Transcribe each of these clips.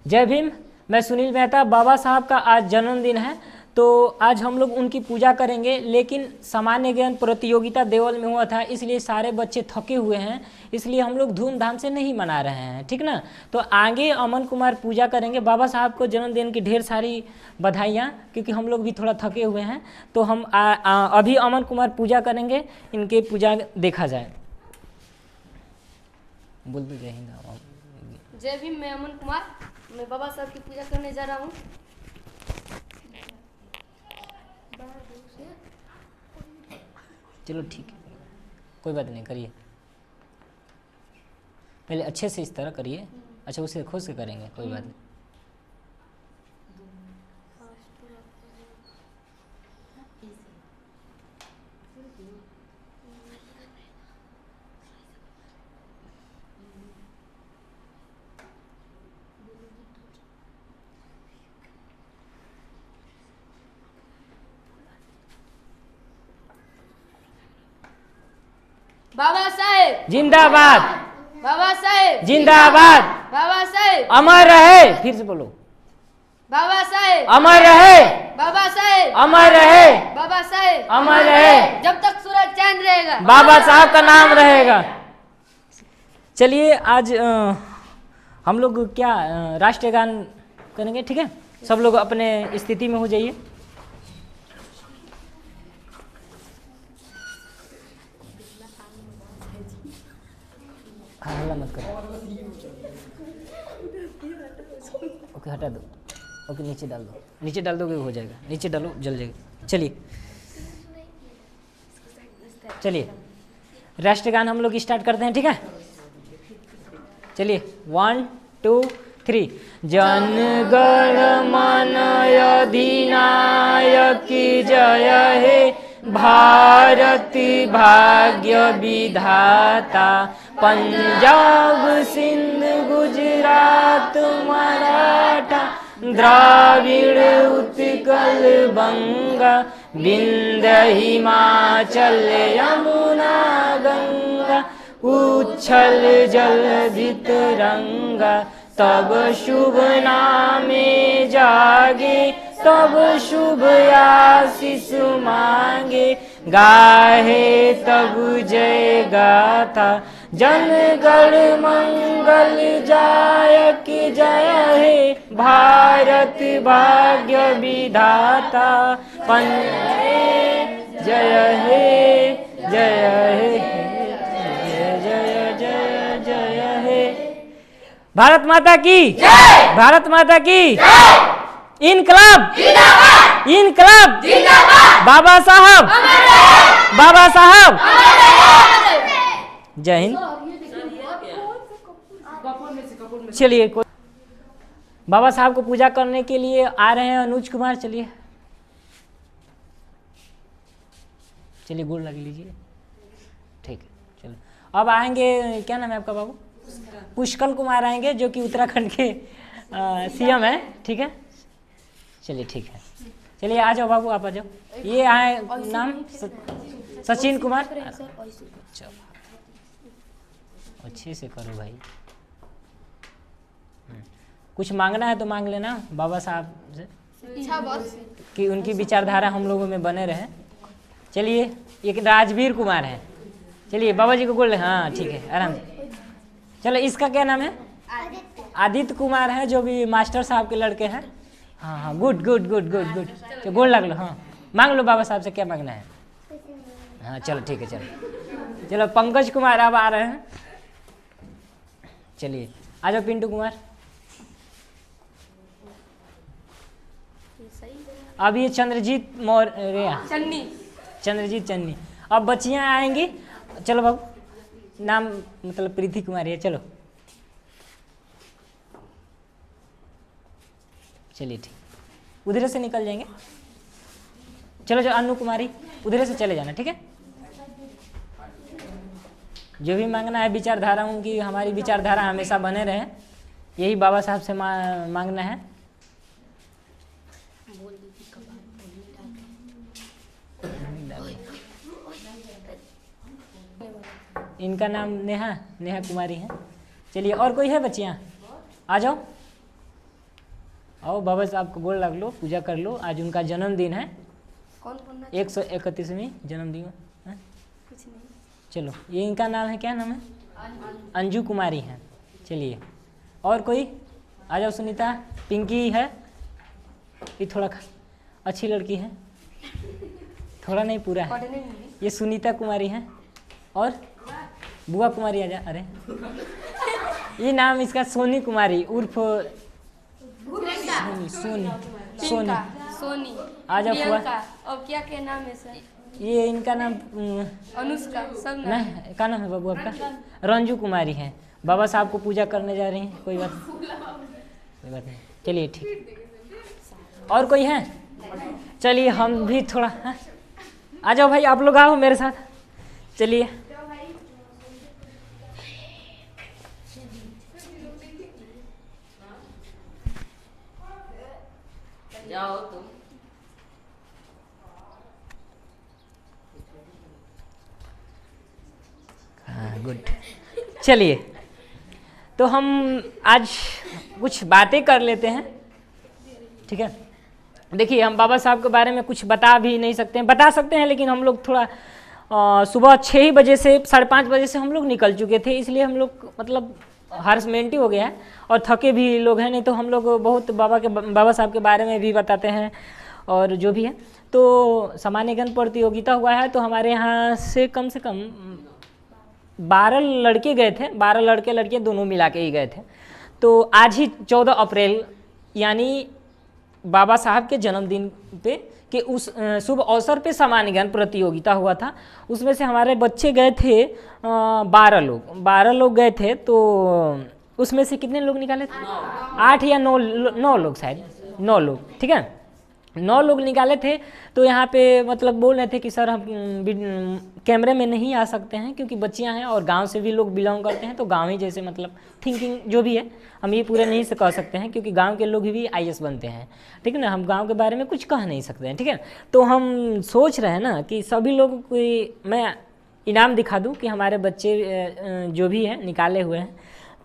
जय भीम। मैं सुनील मेहता। बाबा साहब का आज जन्मदिन है, तो आज हम लोग उनकी पूजा करेंगे। लेकिन सामान्य ज्ञान प्रतियोगिता देवल में हुआ था, इसलिए सारे बच्चे थके हुए हैं, इसलिए हम लोग धूमधाम से नहीं मना रहे हैं, ठीक ना। तो आगे अमन कुमार पूजा करेंगे। बाबा साहब को जन्मदिन की ढेर सारी बधाइयाँ, क्योंकि हम लोग भी थोड़ा थके हुए हैं। तो हम अभी अमन कुमार पूजा करेंगे, इनके पूजा देखा जाए। बोल दो जय हिंद। जय भीम। मैं अमन कुमार, मैं बाबा साहब की पूजा करने जा रहा हूँ। चलो ठीक है, कोई बात नहीं, करिए। पहले अच्छे से इस तरह करिए। अच्छा, उसे खुद से करेंगे, कोई बात नहीं। बाबा साहेब जिंदाबाद, बाबा साहेब जिंदाबाद, बाबा साहेब अमर रहे। फिर से बोलो, बाबा साहेब अमर रहे, बाबा साहेब अमर रहे, बाबा साहेब अमर रहे। जब तक सूरज चांद रहेगा बाबा साहब का नाम रहेगा। चलिए, आज हम लोग क्या राष्ट्रीय गान करेंगे, ठीक है। सब लोग अपने स्थिति में हो जाइए। हल्ला मत करो। ओके, हटा दो। ओके, नीचे डाल दो। नीचे डाल दोगे हो जाएगा। नीचे डालो, जल जाएगा। चलिए चलिए, राष्ट्रीय गान हम लोग स्टार्ट करते हैं, ठीक है। चलिए, 1 2 3। जन गण मन अधिनायक जय हे, भारत भाग्य विधाता, पंजाब सिंध गुजरात मराठा, द्राविड़ उत्कल बंगा, विंध्य हिमाचल यमुना गंगा, उच्छल जलधि तरंगा, तब शुभ नामे जागे, तब शुभ आशीष मांगे, गाहे तब जय गाथा, जन गण मंगल जायक जय हे, भारत भाग्य विधाता, पंजे जय हे, जय हे, जय जय जय जय हे। भारत माता की जय, भारत माता की जय। इनकलाब जिंदाबाद, इनकलाब जिंदाबाद, बाबा साहब, बाबा साहब, जय हिंद। चलिए, बाबा साहब को पूजा करने के लिए आ रहे हैं अनुज कुमार। चलिए चलिए, गोड़ लग लीजिए, ठीक है। चलो, अब आएंगे, क्या नाम है आपका बाबू? पुष्कल कुमार आएंगे, जो कि उत्तराखंड के सीएम है, ठीक है। चलिए ठीक है, चलिए आ जाओ बाबू, आप आ जाओ। ये आए, नाम सचिन कुमार। अच्छे से करो भाई। कुछ मांगना है तो मांग लेना बाबा साहब से, कि उनकी विचारधारा हम लोगों में बने रहे। चलिए, एक राजवीर कुमार है। चलिए बाबा जी को बोल, हाँ ठीक है, आराम से। चलो, इसका क्या नाम है? आदित्य कुमार है, जो भी मास्टर साहब के लड़के हैं। हाँ हाँ, good good good good good. तो गोल लग लो, हाँ मांग लो बाबा साहब से, क्या मांगना है। हाँ चलो ठीक है, चलो चलो। पंकज कुमार अब आ रहे हैं। चलिए आ जाओ। पिंटू कुमार। अब ये चंद्रजीत मौर्य, चंद्रजीत चन्नी। अब बच्चियाँ आएंगी। चलो बाबू, नाम मतलब प्रीति कुमारी है। चलो चलिए ठीक, उधर से निकल जाएंगे। चलो, जो अनु कुमारी, उधर से चले जाना, ठीक है। जो भी मांगना है विचारधारा, उनकी हमारी विचारधारा हमेशा बने रहे, यही बाबा साहब से मांगना है। इनका नाम नेहा कुमारी है। चलिए, और कोई है बच्चियाँ? आ जाओ। आओ बाबा साहब को गोल लग लो, पूजा कर लो। आज उनका जन्मदिन है, कौन बोलना? 131वीं जन्मदिन है। कुछ नहीं। चलो, ये इनका नाम है, क्या नाम है? अंजू कुमारी है। चलिए, और कोई आ जाओ। सुनीता, पिंकी है, ये थोड़ा अच्छी लड़की है, थोड़ा नहीं पूरा है। पढ़ने में ये सुनीता कुमारी है, और बुआ कुमारी आ जा। अरे ये नाम इसका सोनी कुमारी उर्फ सोनी सोनी सोनी। सोनी, आ जाओ बुआ। प्रियंका, और क्या क्या नाम है सर? ये इनका नाम अनुष्का, सब नाम। नहीं, क्या नाम है बाबू आपका? रंजू कुमारी है। बाबा साहब को पूजा करने जा रही हैं। कोई बात नहीं, चलिए ठीक। और कोई है? चलिए हम भी थोड़ा आ जाओ भाई, आप लोग आओ मेरे साथ। चलिए, जाओ तुम। हाँ, गुड। चलिए, तो हम आज कुछ बातें कर लेते हैं, ठीक है। देखिए, हम बाबा साहब के बारे में कुछ बता भी नहीं सकते हैं, बता सकते हैं लेकिन हम लोग थोड़ा सुबह 6 बजे से 5:30 बजे से हम लोग निकल चुके थे, इसलिए हम लोग मतलब हरासमेंट ही हो गया है और थके भी लोग हैं। नहीं तो हम लोग बहुत बाबा साहब के बारे में भी बताते हैं और जो भी है। तो सामान्य ज्ञान प्रतियोगिता हुआ है, तो हमारे यहाँ से कम 12 लड़के गए थे, 12 लड़के लड़कियाँ दोनों मिला के ही गए थे। तो आज ही 14 अप्रैल यानी बाबा साहब के जन्मदिन पे के उस शुभ अवसर पे सामान्य ज्ञान प्रतियोगिता हुआ था। उसमें से हमारे बच्चे गए थे 12 लोग गए थे। तो उसमें से कितने लोग निकाले थे? 8 या 9 लोग, शायद 9 लोग, ठीक है। 9 लोग निकाले थे। तो यहाँ पे मतलब बोल रहे थे कि सर हम कैमरे में नहीं आ सकते हैं क्योंकि बच्चियाँ हैं और गांव से भी लोग बिलोंग करते हैं, तो गांव ही जैसे मतलब थिंकिंग जो भी है हम ये पूरे नहीं से कह सकते हैं क्योंकि गांव के लोग भी IAS बनते हैं, ठीक है ना। हम गांव के बारे में कुछ कह नहीं सकते हैं, ठीक है। तो हम सोच रहे हैं ना कि सभी लोगों को मैं इनाम दिखा दूँ कि हमारे बच्चे जो भी हैं निकाले हुए हैं।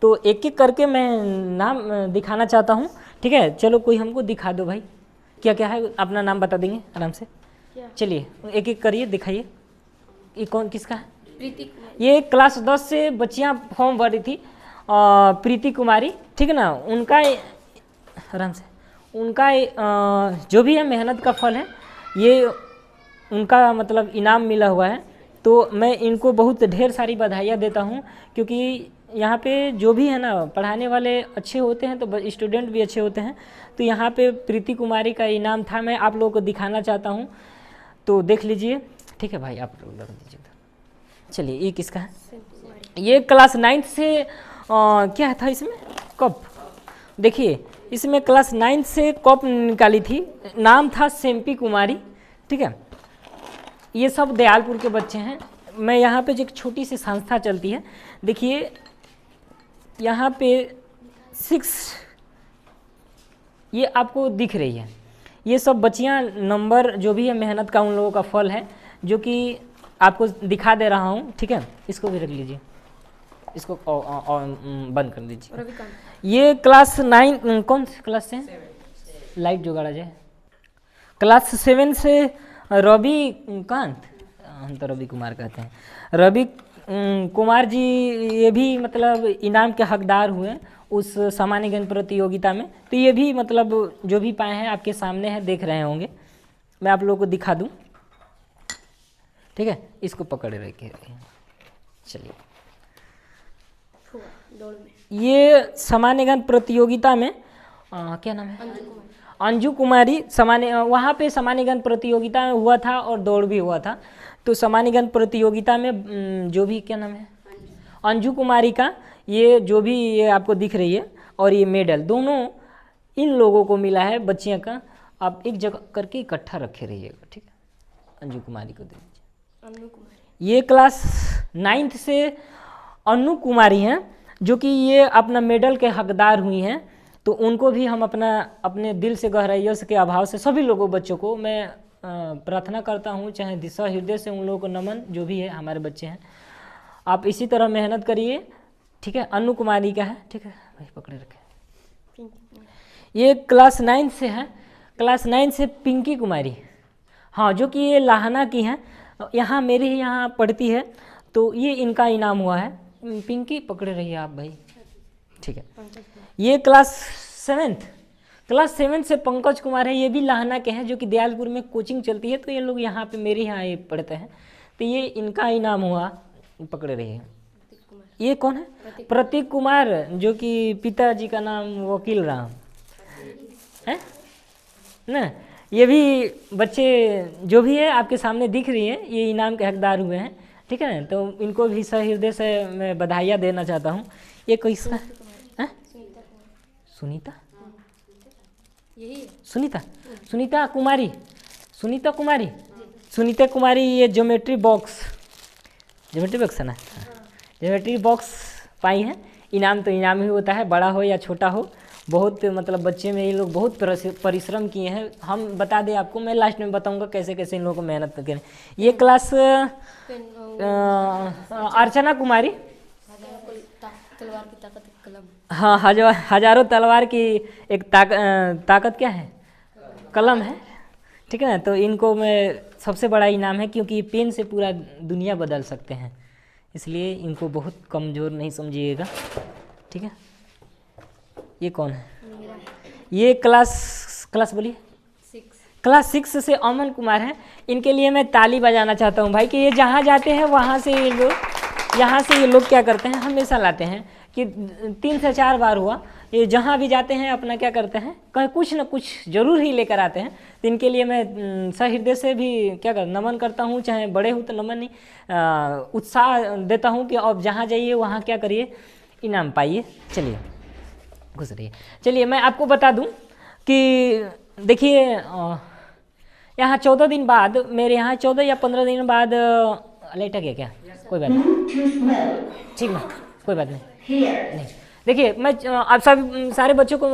तो एक एक करके मैं नाम दिखाना चाहता हूँ, ठीक है। चलो, कोई हमको दिखा दो भाई, क्या क्या है, अपना नाम बता देंगे आराम से। चलिए, एक एक करिए, दिखाइए। ये कौन, किसका है? प्रीति कुमारी। ये क्लास 10 से बच्चियां फॉर्म भरी थी, प्रीति कुमारी, ठीक है ना। उनका आराम से, उनका जो भी है मेहनत का फल है, ये उनका मतलब इनाम मिला हुआ है। तो मैं इनको बहुत ढेर सारी बधाइयाँ देता हूँ क्योंकि यहाँ पे जो भी है ना पढ़ाने वाले अच्छे होते हैं तो स्टूडेंट भी अच्छे होते हैं। तो यहाँ पे प्रीति कुमारी का इनाम था, मैं आप लोगों को दिखाना चाहता हूँ, तो देख लीजिए, ठीक है भाई। आप लोग लगा दीजिएगा। चलिए, ये किसका है? ये क्लास 9 से क्या था इसमें? कप। देखिए, इसमें क्लास 9 से कप निकाली थी, नाम था सेम्पी कुमारी, ठीक है। ये सब दयालपुर के बच्चे हैं। मैं यहाँ पे जो एक छोटी सी संस्था चलती है, देखिए यहाँ पे 6 ये आपको दिख रही है, ये सब बच्चियाँ नंबर जो भी है मेहनत का उन लोगों का फल है, जो कि आपको दिखा दे रहा हूँ, ठीक है। इसको भी रख लीजिए, इसको बंद कर दीजिए। ये क्लास 9 कौन से क्लास से? लाइट जुगाड़ा जाए। क्लास 7 से रवि कांत, हम तो रवि कुमार कहते हैं, रवि कुमार जी, ये भी मतलब इनाम के हकदार हुए उस सामान्य ज्ञान प्रतियोगिता में। तो ये भी मतलब जो भी पाए हैं आपके सामने है, देख रहे होंगे। मैं आप लोगों को दिखा दूं, ठीक है। इसको पकड़े रखिए। चलिए, ये सामान्य ज्ञान प्रतियोगिता में क्या नाम है? अंजू कुमारी। वहाँ पे सामान्य ज्ञान प्रतियोगिता में हुआ था और दौड़ भी हुआ था। तो सामान्य ज्ञान प्रतियोगिता में जो भी, क्या नाम है? अंजू कुमारी का ये जो भी ये आपको दिख रही है और ये मेडल दोनों इन लोगों को मिला है, बच्चियों का। आप एक जगह करके इकट्ठा रखे रहिएगा, ठीक है। अंजू कुमारी को दे दीजिए। अन्नू कुमारी। ये क्लास 9 से अन्नू कुमारी हैं, जो कि ये अपना मेडल के हकदार हुई हैं। तो उनको भी हम अपने दिल से गहराइयों के अभाव से सभी लोगों बच्चों को मैं प्रार्थना करता हूँ, चाहे दिशा हृदय से उन लोगों को नमन, जो भी है हमारे बच्चे हैं। आप इसी तरह मेहनत करिए, ठीक है। अन्नू कुमारी का है, ठीक है भाई, पकड़े रखे। ये क्लास 9 से है, क्लास 9 से पिंकी कुमारी, हाँ, जो कि ये लाहना की हैं, यहाँ मेरे ही यहाँ पढ़ती है, तो ये इनका इनाम हुआ है। पिंकी पकड़े रहिए आप भाई, ठीक है। ये क्लास 7 से पंकज कुमार है, ये भी लाहना के हैं, जो कि दयालपुर में कोचिंग चलती है, तो ये लोग यहाँ पे मेरे यहाँ ये पढ़ते हैं, तो ये इनका इनाम हुआ, पकड़े रहिए। ये कौन है? प्रतीक कुमार, जो कि पिताजी का नाम वकील राम है ना। ये भी बच्चे जो भी है आपके सामने दिख रही है, ये इनाम के हकदार हुए हैं, ठीक है ना। तो इनको भी सहृदय से मैं बधाइयाँ देना चाहता हूँ। ये किसका है? सुनीता, यही सुनीता कुमारी, ये ज्योमेट्री बॉक्स है ना, ज्योमेट्री बॉक्स पाई है। इनाम तो इनाम ही होता है, बड़ा हो या छोटा हो, बहुत मतलब बच्चे में ये लोग बहुत परिश्रम किए हैं। हम बता दें आपको, मैं लास्ट में बताऊंगा कैसे कैसे इन लोगों को मेहनत करें। ये क्लास अर्चना कुमारी, तलवार की ताकत कलम, हाँ, हजारों तलवार की एक ताकत क्या है? कलम है, ठीक है ना। तो इनको मैं सबसे बड़ा इनाम है, क्योंकि पेन से पूरा दुनिया बदल सकते हैं, इसलिए इनको बहुत कमज़ोर नहीं समझिएगा, ठीक है। ये कौन है? ये क्लास बोलिए, क्लास 6 से अमन कुमार है। इनके लिए मैं ताली बजाना चाहता हूँ भाई, कि ये जहाँ जाते हैं वहाँ से ये लोग क्या करते हैं, हमेशा लाते हैं, कि 3 से 4 बार हुआ, ये जहाँ भी जाते हैं अपना क्या करते हैं, कहीं कुछ न कुछ जरूर ही लेकर आते हैं। तो इनके लिए मैं सहृदय से भी क्या नमन करता हूँ, चाहे बड़े हो तो नमन नहीं, उत्साह देता हूँ कि अब जहाँ जाइए वहाँ क्या करिए, इनाम पाइए। चलिए घुस रही है। चलिए मैं आपको बता दूं कि देखिए, यहाँ 14 दिन बाद, मेरे यहाँ 14 या 15 दिन बाद लेटा गया क्या? कोई बात नहीं, ठीक ना, कोई बात नहीं। देखिए मैं आप सब सारे बच्चों को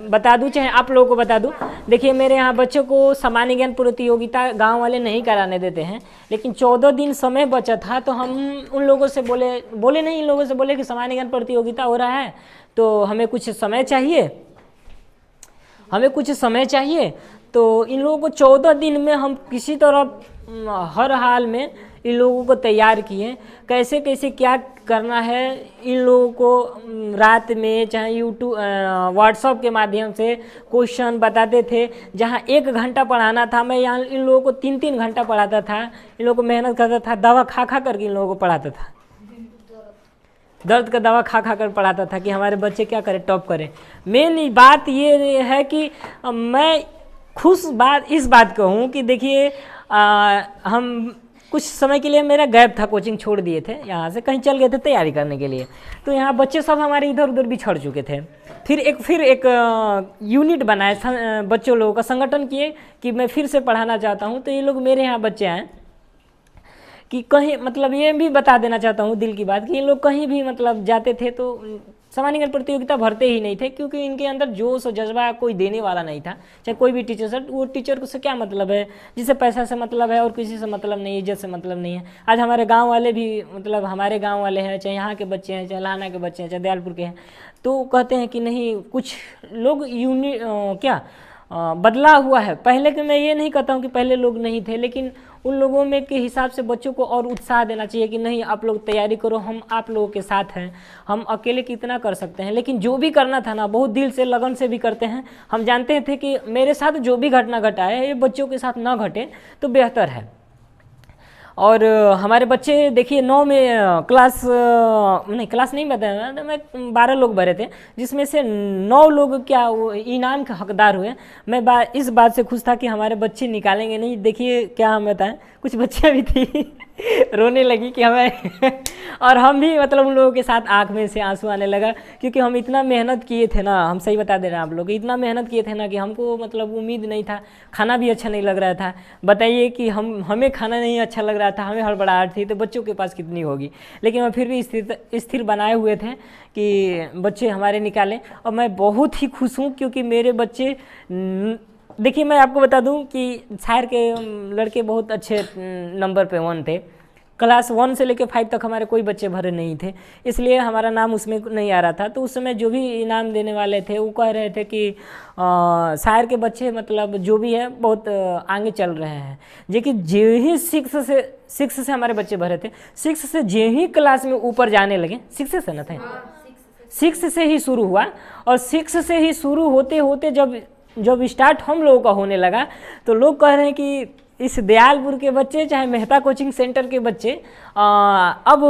बता दूं, चाहे आप लोगों को बता दूं, देखिए मेरे यहाँ बच्चों को सामान्य ज्ञान प्रतियोगिता गांव वाले नहीं कराने देते हैं, लेकिन 14 दिन समय बचा था, तो हम उन लोगों से बोले नहीं, इन लोगों से बोले कि सामान्य ज्ञान प्रतियोगिता हो रहा है, तो हमें कुछ समय चाहिए, तो इन लोगों को 14 दिन में हम किसी तरह हर हाल में इन लोगों को तैयार किए, कैसे कैसे क्या करना है। इन लोगों को रात में चाहे यूट्यूब व्हाट्सएप के माध्यम से क्वेश्चन बताते थे। जहाँ 1 घंटा पढ़ाना था, मैं यहाँ इन लोगों को 3-3 घंटा पढ़ाता था। इन लोगों को मेहनत करता था, दवा खा करके इन लोगों को पढ़ाता था, दर्द का दवा खा कर पढ़ाता था, कि हमारे बच्चे क्या करें, टॉप करें। मेन बात ये है कि मैं इस बात को हूँ कि देखिए, हम कुछ समय के लिए मेरा गैप था, कोचिंग छोड़ दिए थे, यहाँ से कहीं चल गए थे तैयारी करने के लिए, तो यहाँ बच्चे सब हमारे इधर उधर बिछड़ चुके थे। फिर एक यूनिट बनाए, बच्चों लोगों का संगठन किए कि मैं फिर से पढ़ाना चाहता हूँ। तो ये लोग मेरे यहाँ बच्चे आए कि कहीं, मतलब ये भी बता देना चाहता हूँ दिल की बात, कि ये लोग कहीं भी मतलब जाते थे तो सामान्य ज्ञान प्रतियोगिता भरते ही नहीं थे, क्योंकि इनके अंदर जोश और जज्बा कोई देने वाला नहीं था। चाहे कोई भी टीचर सर, वो टीचर से क्या मतलब है, जिसे पैसा से मतलब है और किसी से मतलब नहीं है, इज्जत से मतलब नहीं है। आज हमारे गांव वाले भी, मतलब हमारे गांव वाले हैं, चाहे यहाँ के बच्चे हैं, चाहे लाना के बच्चे हैं, चाहे दयालपुर के हैं, तो कहते हैं कि नहीं, कुछ लोग बदला हुआ है। पहले के मैं ये नहीं कहता हूँ कि पहले लोग नहीं थे, लेकिन उन लोगों में के हिसाब से बच्चों को और उत्साह देना चाहिए कि नहीं, आप लोग तैयारी करो, हम आप लोगों के साथ हैं, हम अकेले कितना कर सकते हैं, लेकिन जो भी करना था ना, बहुत दिल से लगन से भी करते हैं। हम जानते थे कि मेरे साथ जो भी घटना घटा है, ये बच्चों के साथ ना घटे तो बेहतर है। और हमारे बच्चे देखिए 9 में क्लास नहीं बताया, मैं 12 लोग भरे थे, जिसमें से 9 लोग क्या वो इनाम के हकदार हुए। मैं इस बात से खुश था कि हमारे बच्चे निकालेंगे नहीं। देखिए क्या हम बताएं, कुछ बच्चियाँ भी थी रोने लगी कि हमें और हम भी मतलब उन लोगों के साथ आँख में से आंसू आने लगा, क्योंकि हम इतना मेहनत किए थे ना, हम सही बता दे रहे हैं आप लोग, इतना मेहनत किए थे ना कि हमको मतलब उम्मीद नहीं था, खाना भी अच्छा नहीं लग रहा था। बताइए कि हमें खाना नहीं अच्छा लग रहा था, हमें हड़बड़ाहट थी, तो बच्चों के पास कितनी होगी। लेकिन हम फिर भी स्थिर बनाए हुए थे कि बच्चे हमारे निकालें, और मैं बहुत ही खुश हूँ, क्योंकि मेरे बच्चे, देखिए मैं आपको बता दूं कि शहर के लड़के बहुत अच्छे नंबर पे 1 थे, क्लास 1 से लेकर 5 तक हमारे कोई बच्चे भरे नहीं थे, इसलिए हमारा नाम उसमें नहीं आ रहा था। तो उस समय जो भी इनाम देने वाले थे वो कह रहे थे कि शायर के बच्चे मतलब जो भी है बहुत आगे चल रहे हैं। लेकिन जो ही 6 से हमारे बच्चे भरे थे, 6 से जो ही क्लास में ऊपर जाने लगे, 6 से ना थे, 6 से ही शुरू हुआ। और 6 से ही शुरू होते होते जब स्टार्ट हम लोगों का होने लगा तो लोग कह रहे हैं कि इस दयालपुर के बच्चे चाहे मेहता कोचिंग सेंटर के बच्चे अब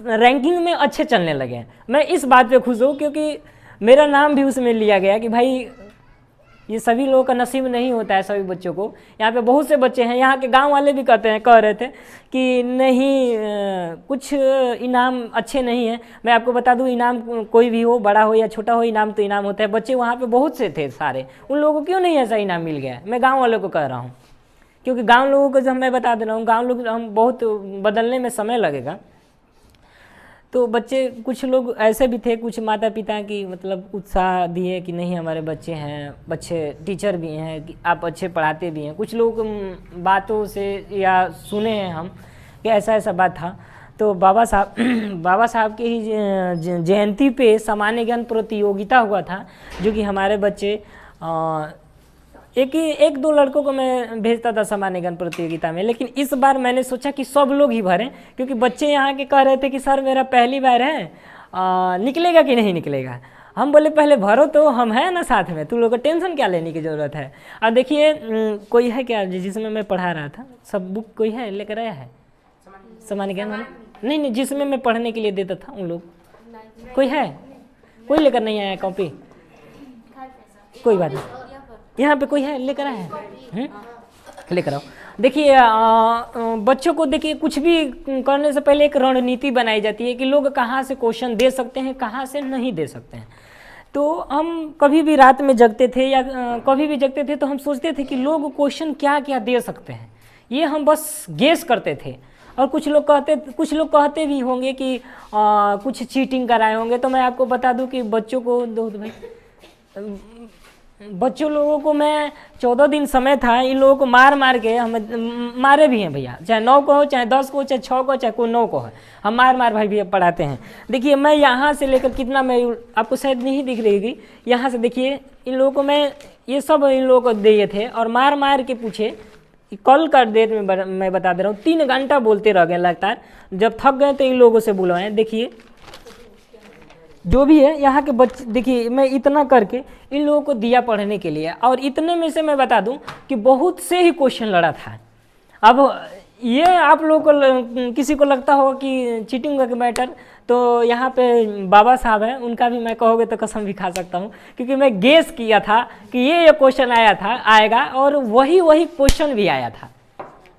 रैंकिंग में अच्छे चलने लगे हैं। मैं इस बात पे खुश हूँ क्योंकि मेरा नाम भी उसमें लिया गया कि भाई ये सभी लोगों का नसीब नहीं होता है, सभी बच्चों को। यहाँ पे बहुत से बच्चे हैं, यहाँ के गांव वाले भी कह रहे थे कि नहीं कुछ इनाम अच्छे नहीं है। मैं आपको बता दूँ, इनाम कोई भी हो, बड़ा हो या छोटा हो, इनाम तो इनाम होता है। बच्चे वहाँ पे बहुत से थे सारे, उन लोगों को क्यों नहीं ऐसा इनाम मिल गया? मैं गाँव वालों को कह रहा हूँ, क्योंकि गाँव लोगों को जब मैं बता दे रहा हूँ, गाँव लोग हम बहुत बदलने में समय लगेगा। तो बच्चे कुछ लोग ऐसे भी थे, कुछ माता पिता की मतलब उत्साह दिए कि नहीं हमारे बच्चे हैं, बच्चे टीचर भी हैं, कि आप अच्छे पढ़ाते भी हैं। कुछ लोग बातों से या सुने हैं हम कि ऐसा ऐसा बात था। तो बाबा साहब की ही जयंती पे सामान्य ज्ञान प्रतियोगिता हुआ था, जो कि हमारे बच्चे एक दो लड़कों को मैं भेजता था सामान्य ज्ञान प्रतियोगिता में, लेकिन इस बार मैंने सोचा कि सब लोग ही भरें, क्योंकि बच्चे यहाँ के कह रहे थे कि सर मेरा पहली बार है, निकलेगा कि नहीं निकलेगा। हम बोले पहले भरो तो, हम हैं ना साथ में, तुम लोग को टेंशन क्या लेने की ज़रूरत है। अब देखिए कोई है क्या जिसमें मैं पढ़ा रहा था, सब बुक कोई है लेकर आया है सामान्य ज्ञान? नहीं, जिसमें मैं पढ़ने के लिए देता था उन लोग कोई है? कोई लेकर नहीं आया कॉपी? कोई बात नहीं, यहाँ पे कोई है लेकर आया है, लेकर आओ। देखिए बच्चों को देखिए कुछ भी करने से पहले एक रणनीति बनाई जाती है कि लोग कहाँ से क्वेश्चन दे सकते हैं, कहाँ से नहीं दे सकते हैं। तो हम कभी भी रात में जगते थे या कभी भी जगते थे तो हम सोचते थे कि लोग क्वेश्चन क्या क्या दे सकते हैं, ये हम बस गेस करते थे। और कुछ लोग कहते भी होंगे कि कुछ चीटिंग कराए होंगे। तो मैं आपको बता दूं कि बच्चों लोगों को मैं 14 दिन समय था, इन लोगों को मार के हम मारे भी हैं भैया, चाहे 9 को हो, चाहे 10 को, चाहे 6 को, चाहे कोई 9 को है, हम मार भाई भैया पढ़ाते हैं। देखिए मैं यहाँ से लेकर कितना, मैं आपको शायद नहीं दिख रही, यहाँ से देखिए इन लोगों को मैं ये सब इन लोगों को दिए थे और मार के पूछे। कल का डेट में मैं बता दे रहा हूँ, 3 घंटा बोलते रह गए लगातार। जब थक गए तो इन लोगों से बुलवाएं। देखिए जो भी है यहाँ के बच्चे, देखिए मैं इतना करके इन लोगों को दिया पढ़ने के लिए, और इतने में से मैं बता दूं कि बहुत से ही क्वेश्चन लड़ा था। अब ये आप लोगों को किसी को लगता होगा कि चीटिंग का मैटर, तो यहाँ पे बाबा साहब हैं, उनका भी मैं कहोगे तो कसम भी खा सकता हूँ, क्योंकि मैं गेस किया था कि ये क्वेश्चन आएगा और वही क्वेश्चन भी आया था।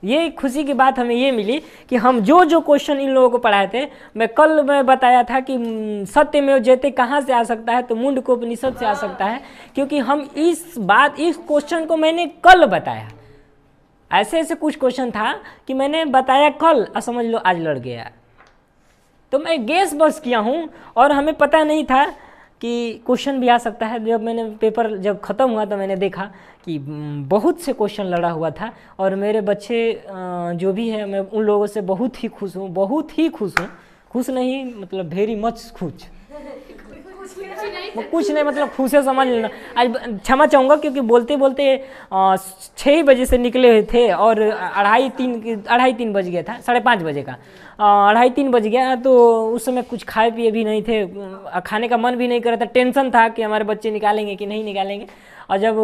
ये खुशी की बात हमें ये मिली कि हम जो क्वेश्चन इन लोगों को पढ़ाए थे, मैं बताया था कि सत्यमेव जयते कहाँ से आ सकता है, तो मुंडकोपनिषद से आ सकता है, क्योंकि हम इस क्वेश्चन को मैंने कल बताया। ऐसे कुछ क्वेश्चन था कि मैंने बताया कल और समझ लो आज लड़ गया। तो मैं गेस बस किया हूँ और हमें पता नहीं था कि क्वेश्चन भी आ सकता है। जब मैंने पेपर जब ख़त्म हुआ तो मैंने देखा कि बहुत से क्वेश्चन लड़ा हुआ था, और मेरे बच्चे जो भी है, मैं उन लोगों से बहुत ही खुश हूँ। खुश नहीं मतलब वेरी मच खुश, कुछ नहीं मतलब खुश है, समझ लेना। आज क्षमा चाहूँगा क्योंकि बोलते 6 बजे से निकले हुए थे और 2:30 बज गया था, 5:30 बजे का 2:30 बज गया। तो उस समय कुछ खाए पिए भी नहीं थे, खाने का मन भी नहीं कर रहा था, टेंशन था कि हमारे बच्चे निकालेंगे कि नहीं निकालेंगे। और जब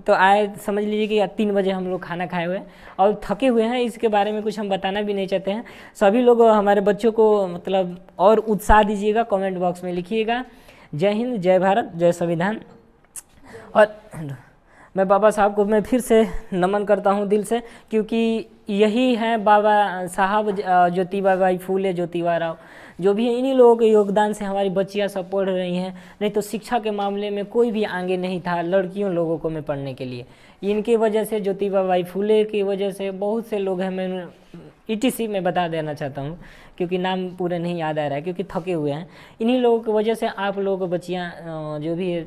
तो आए, समझ लीजिए कि 3 बजे हम लोग खाना खाए हुए और थके हुए हैं। इसके बारे में कुछ हम बताना भी नहीं चाहते हैं। सभी लोग हमारे बच्चों को मतलब और उत्साह दीजिएगा, कमेंट बॉक्स में लिखिएगा। जय हिंद, जय भारत, जय संविधान। और मैं बाबा साहब को मैं फिर से नमन करता हूँ दिल से, क्योंकि यही है बाबा साहब ज्योतिबा फूले ज्योतिबा राव। जो भी है इन्हीं लोगों के योगदान से हमारी बच्चियाँ सब पढ़ रही हैं, नहीं तो शिक्षा के मामले में कोई भी आगे नहीं था लड़कियों लोगों को में पढ़ने के लिए। इनकी वजह से, ज्योतिबा फूले की वजह से बहुत से लोग हैं। मैं ETC में बता देना चाहता हूँ क्योंकि नाम पूरे नहीं याद आ रहा है, क्योंकि थके हुए हैं। इन्हीं लोगों की वजह से आप लोगों को बच्चियाँ जो भी है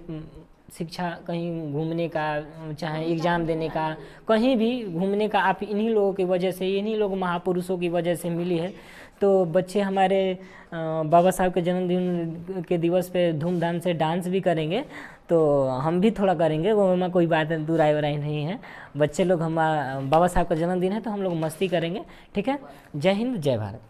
शिक्षा, कहीं घूमने का, चाहे एग्ज़ाम देने का, कहीं भी घूमने का आप इन्हीं लोगों की वजह से, इन्हीं लोग महापुरुषों की वजह से मिली है। तो बच्चे हमारे बाबा साहब के जन्मदिन के दिवस पे धूमधाम से डांस भी करेंगे, तो हम भी थोड़ा करेंगे, वो में कोई बात बुराई वराई नहीं है। बच्चे लोग, हम बाबा साहब का जन्मदिन है तो हम लोग मस्ती करेंगे, ठीक है। जय हिंद, जय भारत।